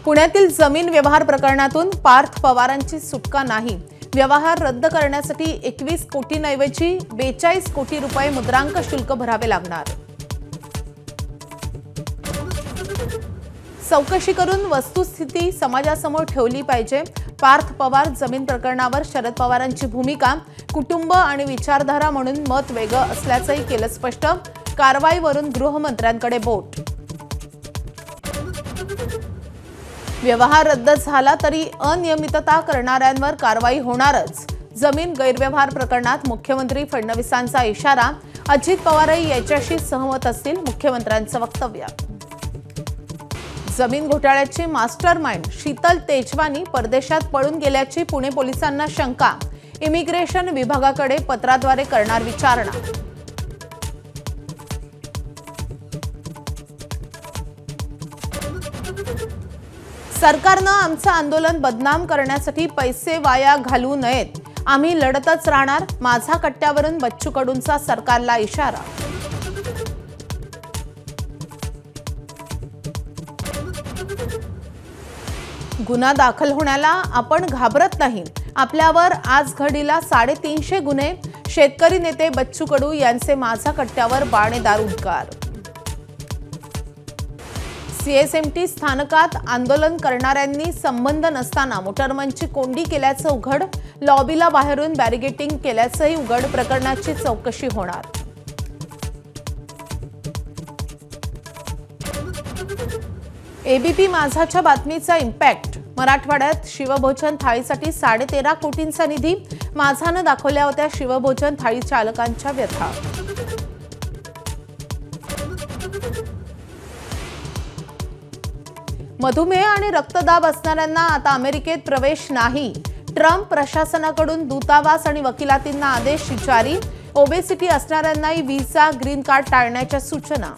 पुण्यातील जमीन व्यवहार प्रकरणातून पार्थ पवारांची सुटका नाही। व्यवहार रद्द करण्यासाठी 21 कोटींऐवजी 42 कोटी रुपये मुद्रांक शुल्क भरावे लागणार। चौकशी करून वस्तुस्थिती समाजासमोर ठेवली पाहिजे। पार्थ पवार जमीन प्रकरणावर शरद पवारांची भूमिका कुटुंब आणि विचारधारा म्हणून मत वेगळं असल्याचंही केलं स्पष्ट। कारवाईवरून गृहमंत्र्यांकडे बोट। व्यवहार रद्द झाला तरी अनियमितता करणाऱ्यांवर कारवाई होणारच। जमीन गैरव्यवहार प्रकरणात मुख्यमंत्री फडणवीसांचा इशारा। अजित पवारही याच्याशी सहमत असतील, मुख्यमंत्र्यांचं वक्तव्य। जमीन घोटाळ्याची मास्टरमाइंड शीतल तेजवानी परदेशात पळून गेल्याची पुणे पोलिसांना शंका। इमिग्रेशन विभागाकडे पत्राद्वारे करणार विचारणा। सरकारनं आमचं आंदोलन बदनाम करण्यासाठी पैसे वाया घालू नयेत। आम्ही लढतच राहणार। माझा कट्ट्यावरून बच्चू कडूंचा सरकारला इशारा। गुन्हा दाखल होण्याला आपण घाबरत नाही। आपल्यावर आज घडीला 350 गुन्हे। शेतकरी नेते बच्चू कडू यांचे माझा कट्ट्यावर बाणेदार उद्गार। सीएसएमटी स्थानकात आंदोलन करणाऱ्यांनी संबंध नसताना मोटरमनची कोंडी केल्याचं उघड। लॉबीला बाहेरून बॅरिगेटिंग केल्याचंही उघड। प्रकरणाची चौकशी होणार। एबीपी माझाच्या बातमीचा इम्पॅक्ट। मराठवाड्यात शिवभोजन थाळीसाठी 13.5 कोटींचा निधी। माझानं दाखवल्या होत्या शिवभोजन थाळी चालकांच्या व्यथा। मधुमेह आणि रक्तदाब असणाऱ्यांना आता अमेरिकेत प्रवेश नाही। ट्रम्प प्रशासनाकडून दूतावास आणि वकिलातींना आदेश जारी। ओबेसिटी असणाऱ्यांनाही व्हिसा ग्रीन कार्ड टाळण्याच्या सूचना।